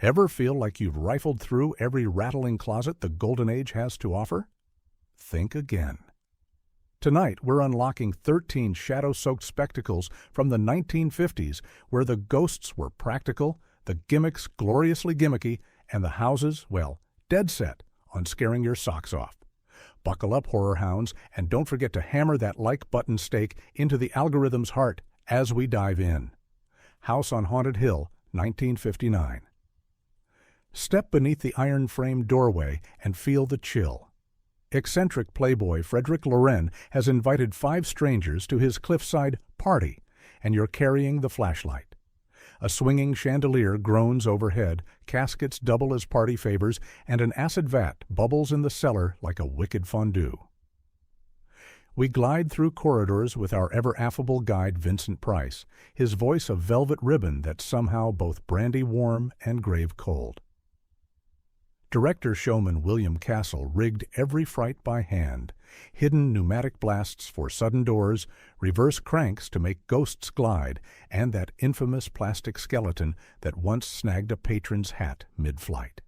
Ever feel like you've rifled through every rattling closet the Golden Age has to offer? Think again. Tonight, we're unlocking 13 shadow-soaked spectacles from the 1950s where the ghosts were practical, the gimmicks gloriously gimmicky, and the houses, well, dead set on scaring your socks off. Buckle up, horror hounds, and don't forget to hammer that like button stake into the algorithm's heart as we dive in. House on Haunted Hill, 1959. Step beneath the iron-framed doorway and feel the chill. Eccentric playboy Frederick Loren has invited 5 strangers to his cliffside party, and you're carrying the flashlight. A swinging chandelier groans overhead, caskets double as party favors, and an acid vat bubbles in the cellar like a wicked fondue. We glide through corridors with our ever-affable guide Vincent Price, his voice a velvet ribbon that's somehow both brandy warm and grave cold. Director-showman William Castle rigged every fright by hand, hidden pneumatic blasts for sudden doors, reverse cranks to make ghosts glide, and that infamous plastic skeleton that once snagged a patron's hat mid-flight.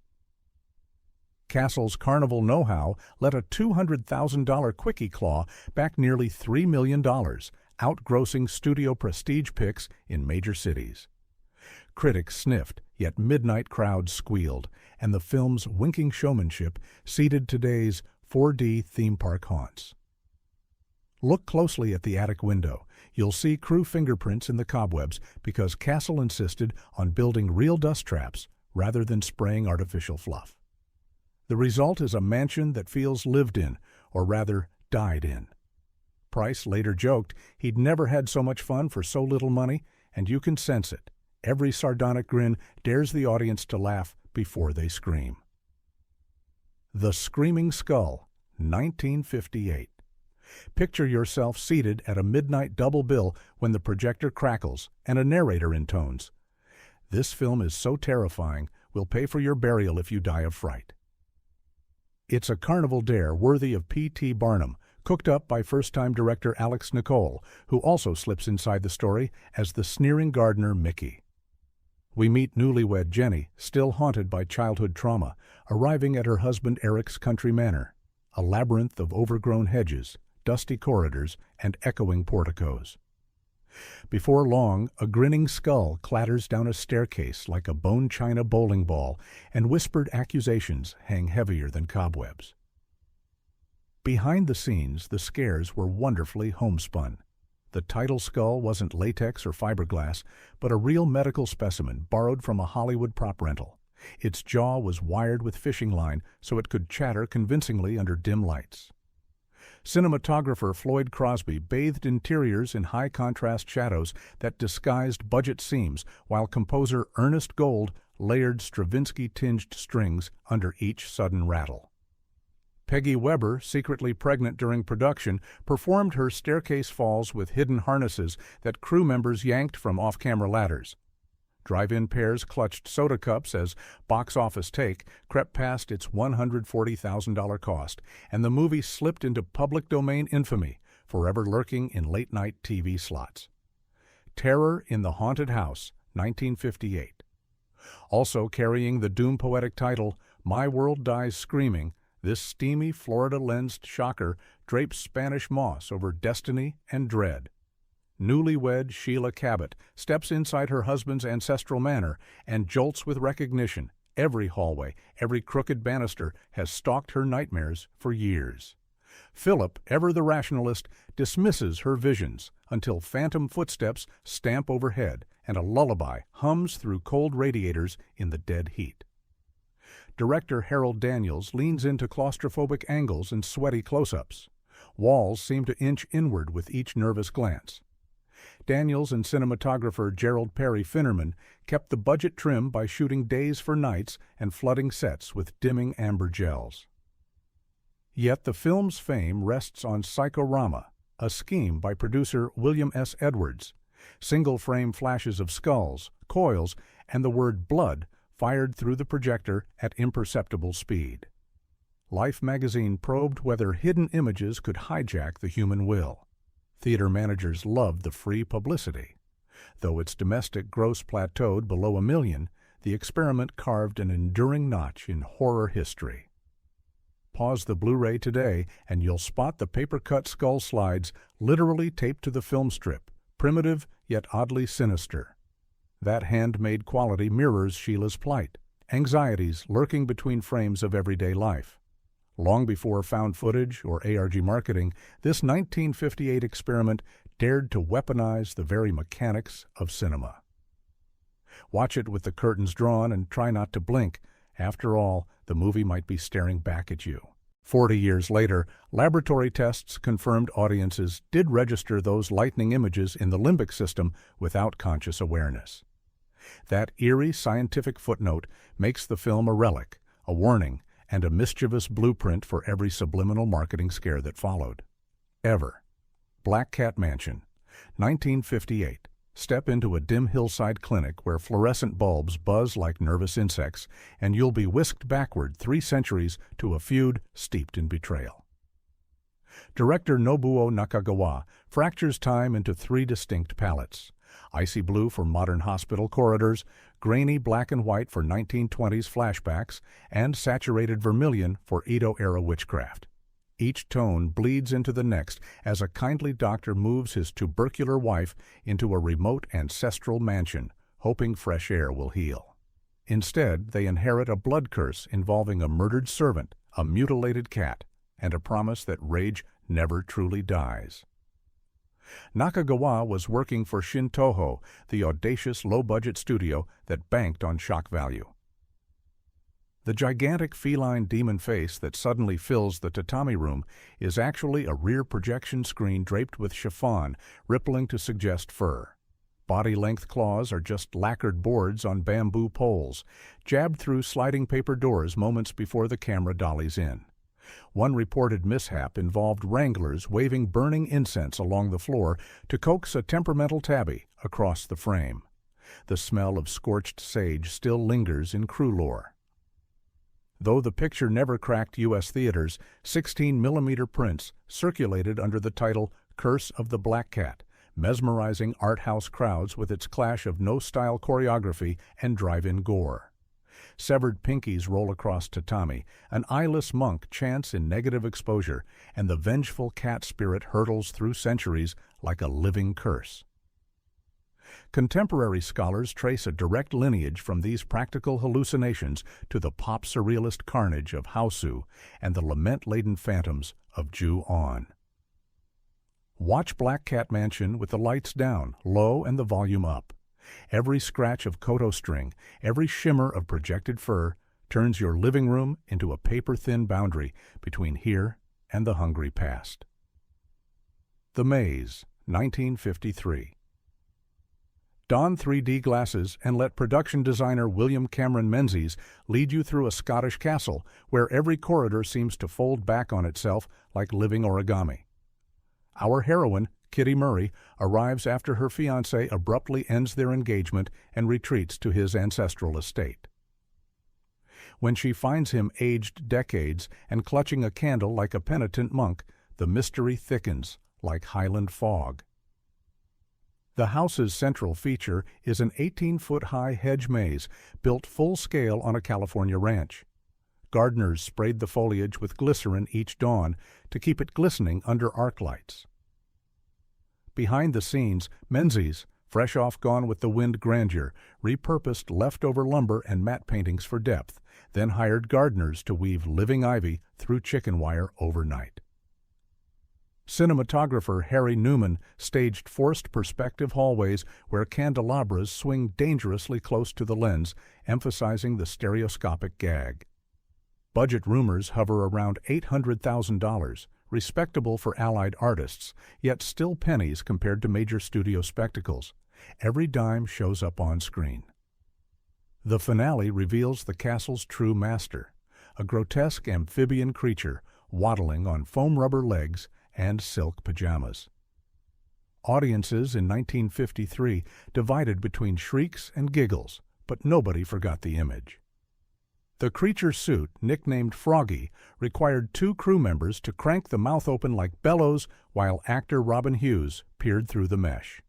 Castle's carnival know-how let a $200,000 quickie claw back nearly $3 million, outgrossing studio prestige picks in major cities. Critics sniffed, yet midnight crowds squealed, and the film's winking showmanship seeded today's 4D theme park haunts. Look closely at the attic window. You'll see crew fingerprints in the cobwebs because Castle insisted on building real dust traps rather than spraying artificial fluff. The result is a mansion that feels lived in, or rather, died in. Price later joked he'd never had so much fun for so little money, and you can sense it. Every sardonic grin dares the audience to laugh before they scream. The Screaming Skull, 1958. Picture yourself seated at a midnight double bill when the projector crackles and a narrator intones. This film is so terrifying, we'll pay for your burial if you die of fright. It's a carnival dare worthy of P.T. Barnum, cooked up by first-time director Alex Nicole, who also slips inside the story as the sneering gardener Mickey. We meet newlywed Jenny, still haunted by childhood trauma, arriving at her husband Eric's country manor, a labyrinth of overgrown hedges, dusty corridors, and echoing porticos. Before long, a grinning skull clatters down a staircase like a bone china bowling ball, and whispered accusations hang heavier than cobwebs. Behind the scenes, the scares were wonderfully homespun. The title skull wasn't latex or fiberglass, but a real medical specimen borrowed from a Hollywood prop rental. Its jaw was wired with fishing line so it could chatter convincingly under dim lights. Cinematographer Floyd Crosby bathed interiors in high-contrast shadows that disguised budget seams, while composer Ernest Gold layered Stravinsky-tinged strings under each sudden rattle. Peggy Weber, secretly pregnant during production, performed her staircase falls with hidden harnesses that crew members yanked from off-camera ladders. Drive-in pairs clutched soda cups as Box Office Take crept past its $140,000 cost, and the movie slipped into public domain infamy, forever lurking in late-night TV slots. Terror in the Haunted House, 1958. Also carrying the doom-poetic title, My World Dies Screaming, this steamy Florida-lensed shocker drapes Spanish moss over destiny and dread. Newlywed Sheila Cabot steps inside her husband's ancestral manor and jolts with recognition. Every hallway, every crooked banister has stalked her nightmares for years. Philip, ever the rationalist, dismisses her visions until phantom footsteps stamp overhead and a lullaby hums through cold radiators in the dead heat. Director Harold Daniels leans into claustrophobic angles and sweaty close-ups. Walls seem to inch inward with each nervous glance. Daniels and cinematographer Gerald Perry Finnerman kept the budget trim by shooting days for nights and flooding sets with dimming amber gels. Yet the film's fame rests on Psychorama, a scheme by producer William S. Edwards. Single-frame flashes of skulls, coils, and the word blood fired through the projector at imperceptible speed. Life magazine probed whether hidden images could hijack the human will. Theater managers loved the free publicity. Though its domestic gross plateaued below $1 million, the experiment carved an enduring notch in horror history. Pause the Blu-ray today and you'll spot the paper-cut skull slides literally taped to the film strip, primitive yet oddly sinister. That handmade quality mirrors Sheila's plight, anxieties lurking between frames of everyday life. Long before found footage or ARG marketing, this 1958 experiment dared to weaponize the very mechanics of cinema. Watch it with the curtains drawn and try not to blink. After all, the movie might be staring back at you. 40 years later, laboratory tests confirmed audiences did register those lightning images in the limbic system without conscious awareness. That eerie scientific footnote makes the film a relic, a warning, and a mischievous blueprint for every subliminal marketing scare that followed. Ever. Black Cat Mansion, 1958. Step into a dim hillside clinic where fluorescent bulbs buzz like nervous insects, and you'll be whisked backward 3 centuries to a feud steeped in betrayal. Director Nobuo Nakagawa fractures time into 3 distinct palettes: icy blue for modern hospital corridors, grainy black and white for 1920s flashbacks, and saturated vermilion for Edo-era witchcraft. Each tone bleeds into the next as a kindly doctor moves his tubercular wife into a remote ancestral mansion, hoping fresh air will heal. Instead, they inherit a blood curse involving a murdered servant, a mutilated cat, and a promise that rage never truly dies. Nakagawa was working for Shin-Toho, the audacious low-budget studio that banked on shock value. The gigantic feline demon face that suddenly fills the tatami room is actually a rear projection screen draped with chiffon, rippling to suggest fur. Body-length claws are just lacquered boards on bamboo poles, jabbed through sliding paper doors moments before the camera dollies in. One reported mishap involved wranglers waving burning incense along the floor to coax a temperamental tabby across the frame. The smell of scorched sage still lingers in crew lore. Though the picture never cracked U.S. theaters, 16mm prints circulated under the title Curse of the Black Cat, mesmerizing art house crowds with its clash of no-style choreography and drive-in gore. Severed pinkies roll across tatami, an eyeless monk chants in negative exposure, and the vengeful cat spirit hurtles through centuries like a living curse. Contemporary scholars trace a direct lineage from these practical hallucinations to the pop surrealist carnage of Hausu and the lament-laden phantoms of Ju-On. Watch Black Cat Mansion with the lights down, low, and the volume up. Every scratch of koto string, every shimmer of projected fur turns your living room into a paper-thin boundary between here and the hungry past. The Maze, 1953. Don 3D glasses and let production designer William Cameron Menzies lead you through a Scottish castle where every corridor seems to fold back on itself like living origami. Our heroine, Kitty Murray, arrives after her fiancé abruptly ends their engagement and retreats to his ancestral estate. When she finds him aged decades and clutching a candle like a penitent monk, the mystery thickens like Highland fog. The house's central feature is an 18-foot-high hedge maze built full-scale on a California ranch. Gardeners sprayed the foliage with glycerin each dawn to keep it glistening under arc lights. Behind the scenes, Menzies, fresh off Gone with the Wind grandeur, repurposed leftover lumber and matte paintings for depth, then hired gardeners to weave living ivy through chicken wire overnight. Cinematographer Harry Newman staged forced perspective hallways where candelabras swing dangerously close to the lens, emphasizing the stereoscopic gag. Budget rumors hover around $800,000, respectable for allied artists, yet still pennies compared to major studio spectacles. Every dime shows up on screen. The finale reveals the castle's true master, a grotesque amphibian creature waddling on foam rubber legs and silk pajamas. Audiences in 1953 divided between shrieks and giggles, but nobody forgot the image. The creature suit, nicknamed Froggy, required 2 crew members to crank the mouth open like bellows while actor Robin Hughes peered through the mesh.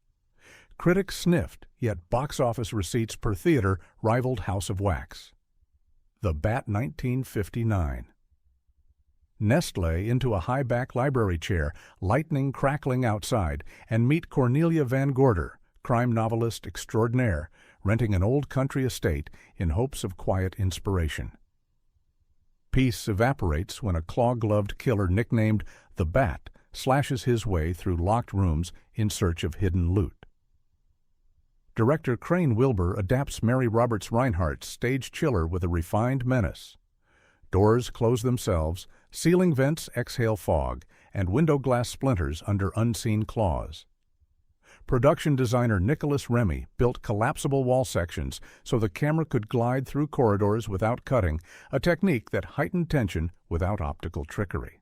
Critics sniffed, yet box office receipts per theater rivaled House of Wax. The Bat 1959. Nestle into a high-back library chair, lightning crackling outside, and meet Cornelia Van Gorder, crime novelist extraordinaire, renting an old country estate in hopes of quiet inspiration. Peace evaporates when a claw-gloved killer nicknamed the Bat slashes his way through locked rooms in search of hidden loot. Director Crane Wilbur adapts Mary Roberts Reinhardt's stage chiller with a refined menace. Doors close themselves, ceiling vents exhale fog, and window glass splinters under unseen claws. Production designer Nicholas Remy built collapsible wall sections so the camera could glide through corridors without cutting, a technique that heightened tension without optical trickery.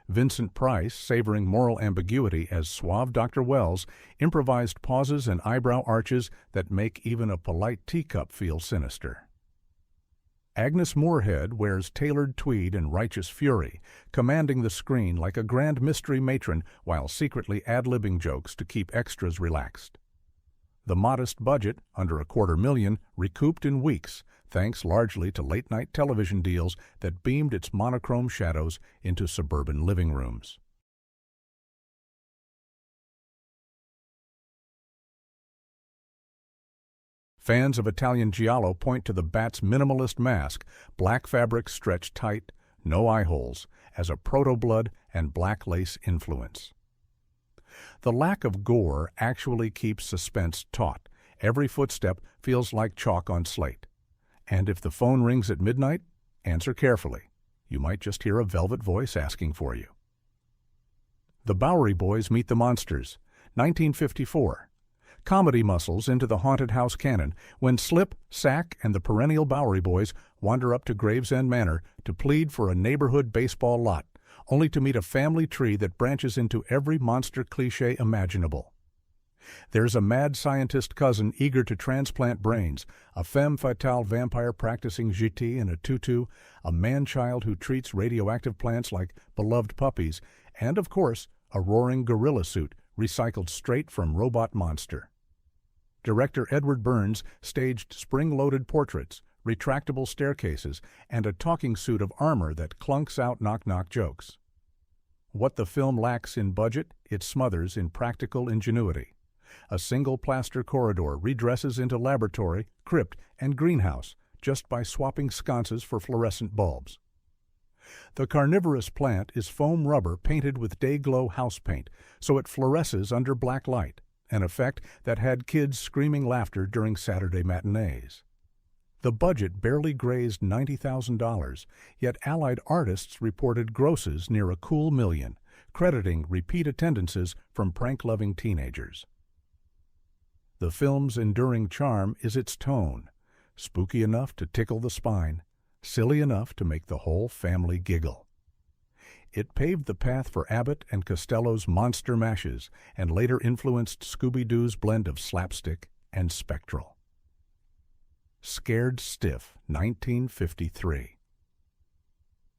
Vincent Price, savoring moral ambiguity as suave Dr. Wells, improvised pauses and eyebrow arches that make even a polite teacup feel sinister. Agnes Moorehead wears tailored tweed and righteous fury, commanding the screen like a grand mystery matron while secretly ad-libbing jokes to keep extras relaxed. The modest budget, under $250,000, recouped in weeks, thanks largely to late-night television deals that beamed its monochrome shadows into suburban living rooms. Fans of Italian giallo point to the Bat's minimalist mask, black fabric stretched tight, no eye holes, as a proto-blood and black lace influence. The lack of gore actually keeps suspense taut. Every footstep feels like chalk on slate. And if the phone rings at midnight, answer carefully. You might just hear a velvet voice asking for you. The Bowery Boys Meet the Monsters, 1954. Comedy muscles into the haunted house canon when Slip, Sack, and the perennial Bowery Boys wander up to Gravesend Manor to plead for a neighborhood baseball lot, only to meet a family tree that branches into every monster cliché imaginable. There's a mad scientist cousin eager to transplant brains, a femme fatale vampire practicing jiti in a tutu, a man-child who treats radioactive plants like beloved puppies, and, of course, a roaring gorilla suit recycled straight from Robot Monster. Director Edward Burns staged spring-loaded portraits, retractable staircases, and a talking suit of armor that clunks out knock-knock jokes. What the film lacks in budget, it smothers in practical ingenuity. A single plaster corridor redresses into laboratory, crypt, and greenhouse just by swapping sconces for fluorescent bulbs. The carnivorous plant is foam rubber painted with day-glow house paint, so it fluoresces under black light, an effect that had kids screaming laughter during Saturday matinees. The budget barely grazed $90,000, yet Allied artists reported grosses near a cool $1 million, crediting repeat attendances from prank-loving teenagers. The film's enduring charm is its tone, spooky enough to tickle the spine, silly enough to make the whole family giggle. It paved the path for Abbott and Costello's Monster Mashes and later influenced Scooby-Doo's blend of slapstick and spectral. Scared Stiff, 1953.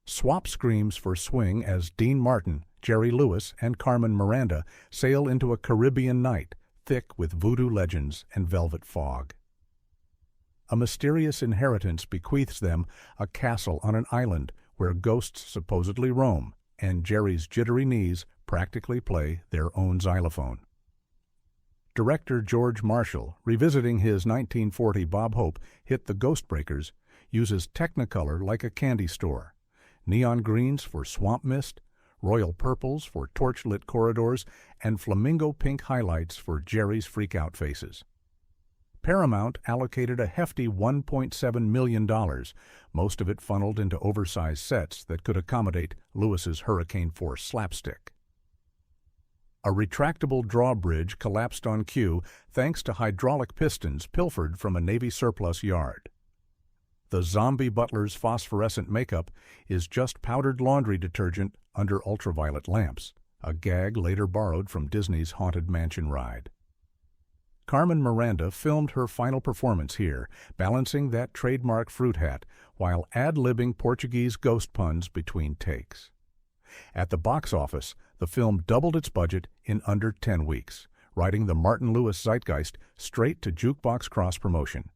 Swap screams for swing as Dean Martin, Jerry Lewis, and Carmen Miranda sail into a Caribbean night, thick with voodoo legends and velvet fog. A mysterious inheritance bequeaths them a castle on an island where ghosts supposedly roam, and Jerry's jittery knees practically play their own xylophone. Director George Marshall, revisiting his 1940 Bob Hope hit The Ghostbreakers, uses Technicolor like a candy store, neon greens for swamp mist, royal purples for torch-lit corridors, and flamingo pink highlights for Jerry's freak-out faces. Paramount allocated a hefty $1.7 million, most of it funneled into oversized sets that could accommodate Lewis's hurricane-force slapstick. A retractable drawbridge collapsed on cue thanks to hydraulic pistons pilfered from a Navy surplus yard. The zombie butler's phosphorescent makeup is just powdered laundry detergent under ultraviolet lamps, a gag later borrowed from Disney's Haunted Mansion ride. Carmen Miranda filmed her final performance here, balancing that trademark fruit hat while ad-libbing Portuguese ghost puns between takes. At the box office, the film doubled its budget in under 10 weeks, riding the Martin Lewis zeitgeist straight to jukebox cross-promotion.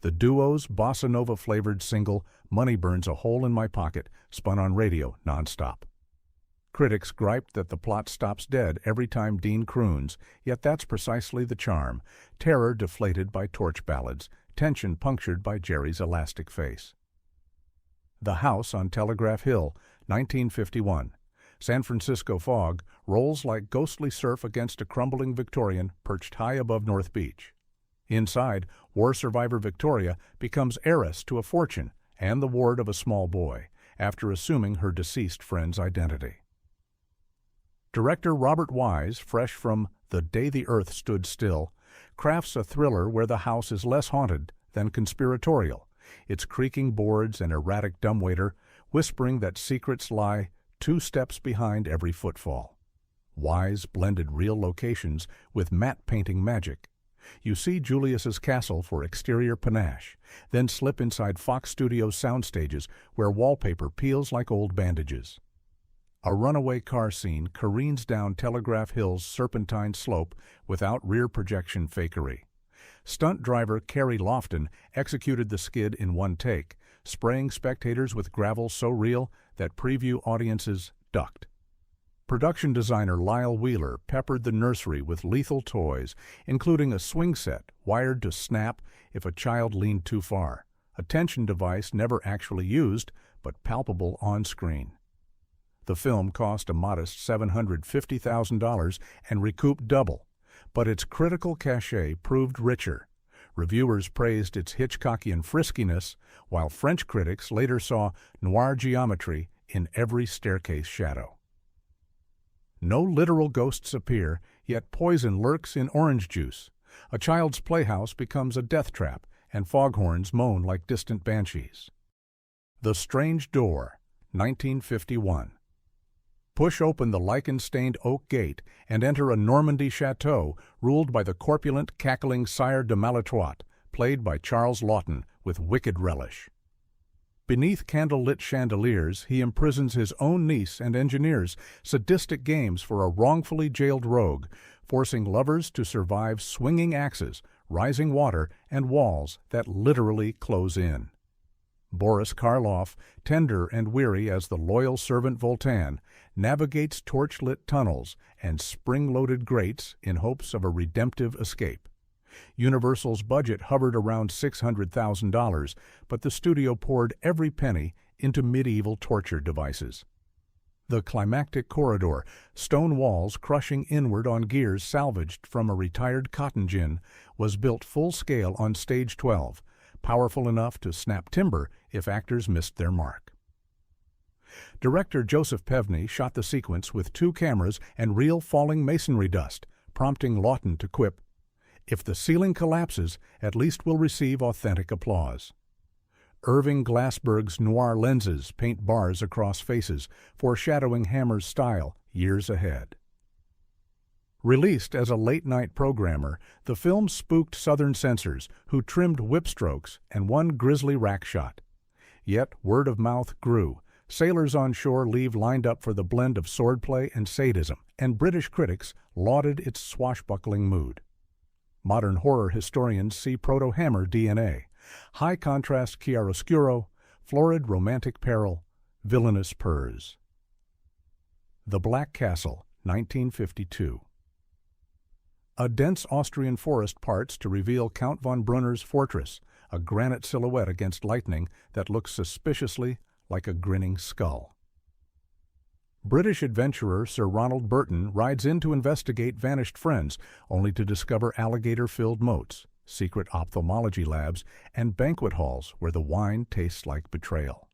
The duo's bossa nova-flavored single "Money Burns a Hole in My Pocket" spun on radio nonstop. Critics griped that the plot stops dead every time Dean croons, yet that's precisely the charm: terror deflated by torch ballads, tension punctured by Jerry's elastic face. The House on Telegraph Hill, 1951. San Francisco fog rolls like ghostly surf against a crumbling Victorian perched high above North Beach. Inside, war survivor Victoria becomes heiress to a fortune and the ward of a small boy, after assuming her deceased friend's identity. Director Robert Wise, fresh from The Day the Earth Stood Still, crafts a thriller where the house is less haunted than conspiratorial, its creaking boards and erratic dumbwaiter whispering that secrets lie 2 steps behind every footfall. Wise blended real locations with matte painting magic. You see Julius's castle for exterior panache, then slip inside Fox Studios sound stages where wallpaper peels like old bandages. A runaway car scene careens down Telegraph Hill's serpentine slope without rear projection fakery. Stunt driver Kerry Lofton executed the skid in one take, spraying spectators with gravel so real that preview audiences ducked. Production designer Lyle Wheeler peppered the nursery with lethal toys, including a swing set wired to snap if a child leaned too far, a tension device never actually used but palpable on screen. The film cost a modest $750,000 and recouped double, but its critical cachet proved richer. Reviewers praised its Hitchcockian friskiness, while French critics later saw noir geometry in every staircase shadow. No literal ghosts appear, yet poison lurks in orange juice. A child's playhouse becomes a death trap, and foghorns moan like distant banshees. The Strange Door, 1951. Push open the lichen-stained oak gate and enter a Normandy chateau ruled by the corpulent, cackling Sire de Malétroit, played by Charles Laughton with wicked relish. Beneath candle-lit chandeliers, he imprisons his own niece and engineers sadistic games for a wrongfully jailed rogue, forcing lovers to survive swinging axes, rising water, and walls that literally close in. Boris Karloff, tender and weary as the loyal servant Voltaire, navigates torch-lit tunnels and spring-loaded grates in hopes of a redemptive escape. Universal's budget hovered around $600,000, but the studio poured every penny into medieval torture devices. The climactic corridor, stone walls crushing inward on gears salvaged from a retired cotton gin, was built full-scale on Stage 12, powerful enough to snap timber if actors missed their mark. Director Joseph Pevney shot the sequence with 2 cameras and real falling masonry dust, prompting Laughton to quip, "If the ceiling collapses, at least we'll receive authentic applause." Irving Glassberg's noir lenses paint bars across faces, foreshadowing Hammer's style years ahead. Released as a late-night programmer, the film spooked Southern censors who trimmed whip strokes and one grisly rack shot. Yet word of mouth grew. Sailors on shore leave lined up for the blend of swordplay and sadism, and British critics lauded its swashbuckling mood. Modern horror historians see proto-Hammer DNA, high-contrast chiaroscuro, florid romantic peril, villainous purrs. The Black Castle, 1952. A dense Austrian forest parts to reveal Count von Brunner's fortress, a granite silhouette against lightning that looks suspiciously like a grinning skull. British adventurer Sir Ronald Burton rides in to investigate vanished friends, only to discover alligator-filled moats, secret ophthalmology labs, and banquet halls where the wine tastes like betrayal.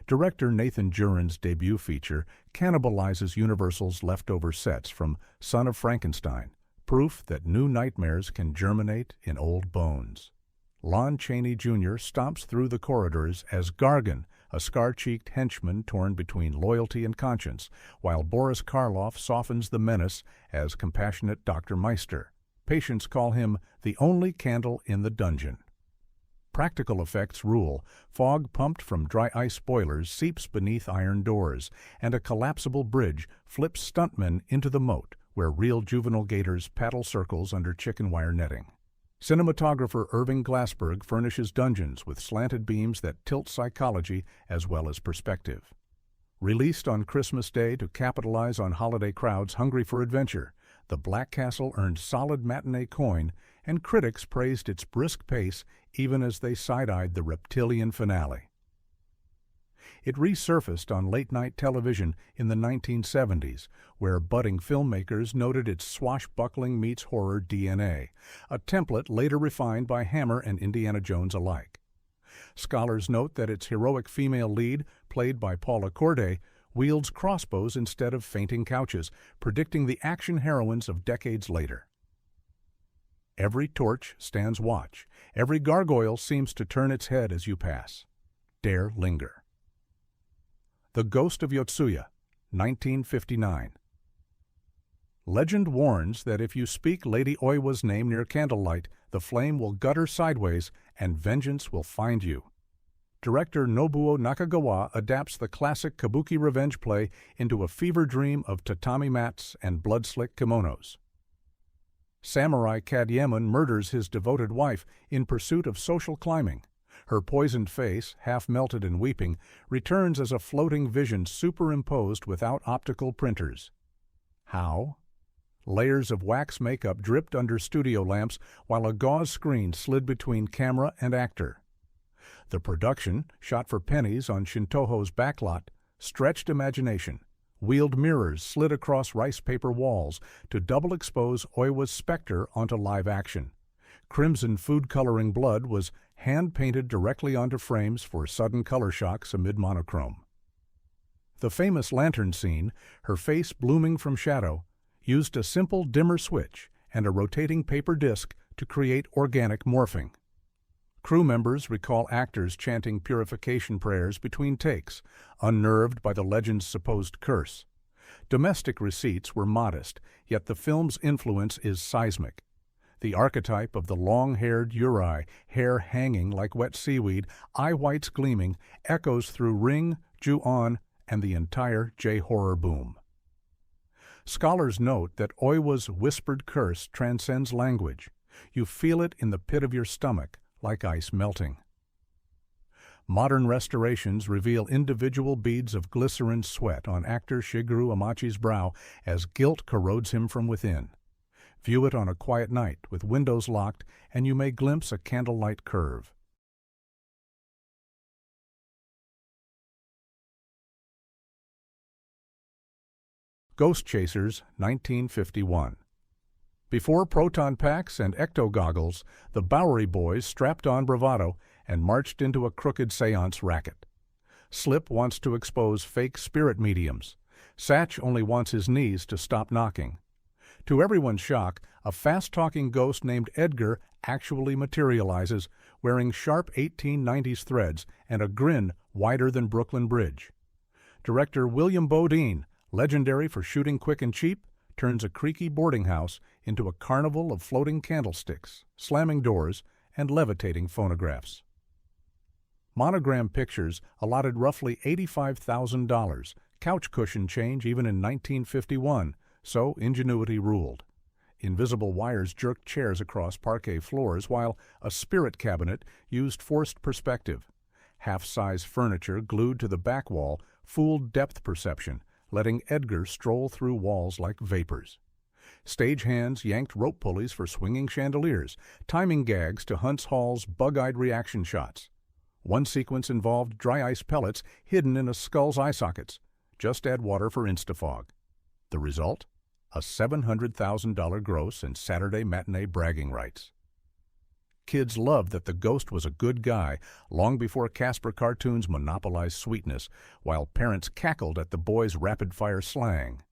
Director Nathan Jurin's debut feature cannibalizes Universal's leftover sets from Son of Frankenstein, proof that new nightmares can germinate in old bones. Lon Chaney Jr. stomps through the corridors as Gargan, a scar-cheeked henchman torn between loyalty and conscience, while Boris Karloff softens the menace as compassionate Dr. Meister. Patients call him the only candle in the dungeon. Practical effects rule. Fog pumped from dry ice boilers seeps beneath iron doors, and a collapsible bridge flips stuntmen into the moat, where real juvenile gators paddle circles under chicken wire netting. Cinematographer Irving Glassberg furnishes dungeons with slanted beams that tilt psychology as well as perspective. Released on Christmas Day to capitalize on holiday crowds hungry for adventure, The Black Castle earned solid matinee coin, and critics praised its brisk pace even as they side-eyed the reptilian finale. It resurfaced on late-night television in the 1970s, where budding filmmakers noted its swashbuckling meets horror DNA, a template later refined by Hammer and Indiana Jones alike. Scholars note that its heroic female lead, played by Paula Corday, wields crossbows instead of fainting couches, predicting the action heroines of decades later. Every torch stands watch. Every gargoyle seems to turn its head as you pass. Dare linger. The Ghost of Yotssuya, 1959. Legend warns that if you speak Lady Oiwa's name near candlelight, the flame will gutter sideways and vengeance will find you. Director Nobuo Nakagawa adapts the classic kabuki revenge play into a fever dream of tatami mats and blood-slick kimonos. Samurai Kadyemun murders his devoted wife in pursuit of social climbing. Her poisoned face, half melted and weeping, returns as a floating vision superimposed without optical printers. How? Layers of wax makeup dripped under studio lamps while a gauze screen slid between camera and actor. The production, shot for pennies on Shintoho's backlot, stretched imagination. Wheeled mirrors slid across rice paper walls to double-expose Oiwa's specter onto live action. Crimson food-coloring blood was hand-painted directly onto frames for sudden color shocks amid monochrome. The famous lantern scene, her face blooming from shadow, used a simple dimmer switch and a rotating paper disc to create organic morphing. Crew members recall actors chanting purification prayers between takes, unnerved by the legend's supposed curse. Domestic receipts were modest, yet the film's influence is seismic. The archetype of the long-haired Yurei, hair hanging like wet seaweed, eye whites gleaming, echoes through Ring, Ju-on, and the entire J-horror boom. Scholars note that Oiwa's whispered curse transcends language. You feel it in the pit of your stomach, like ice melting. Modern restorations reveal individual beads of glycerin sweat on actor Shigeru Amachi's brow as guilt corrodes him from within. View it on a quiet night with windows locked, and you may glimpse a candlelight curve. Ghostchasers, 1951. Before proton packs and ecto goggles, the Bowery boys strapped on bravado and marched into a crooked seance racket. Slip wants to expose fake spirit mediums. Satch only wants his knees to stop knocking. To everyone's shock, a fast-talking ghost named Edgar actually materializes, wearing sharp 1890s threads and a grin wider than Brooklyn Bridge. Director William Bodine, legendary for shooting quick and cheap, turns a creaky boarding house into a carnival of floating candlesticks, slamming doors, and levitating phonographs. Monogram Pictures allotted roughly $85,000, couch cushion change even in 1951, so ingenuity ruled. Invisible wires jerked chairs across parquet floors, while a spirit cabinet used forced perspective. Half-size furniture glued to the back wall fooled depth perception, letting Edgar stroll through walls like vapors. Stagehands yanked rope pulleys for swinging chandeliers, timing gags to Hunt's Hall's bug-eyed reaction shots. One sequence involved dry ice pellets hidden in a skull's eye sockets. Just add water for Instafog. The result? A $700,000 gross and Saturday matinee bragging rights. Kids loved that the ghost was a good guy long before Casper cartoons monopolized sweetness, while parents cackled at the boys' rapid-fire slang.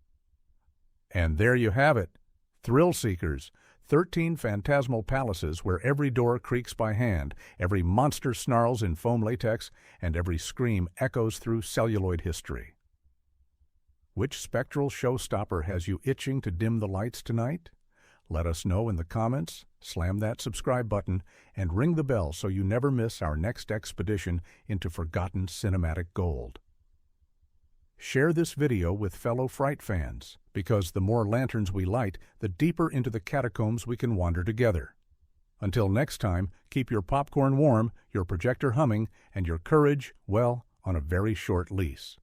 And there you have it. Thrill Seekers, 13 phantasmal palaces where every door creaks by hand, every monster snarls in foam latex, and every scream echoes through celluloid history. Which spectral showstopper has you itching to dim the lights tonight? Let us know in the comments, slam that subscribe button, and ring the bell so you never miss our next expedition into forgotten cinematic gold. Share this video with fellow Fright fans, because the more lanterns we light, the deeper into the catacombs we can wander together. Until next time, keep your popcorn warm, your projector humming, and your courage, well, on a very short leash.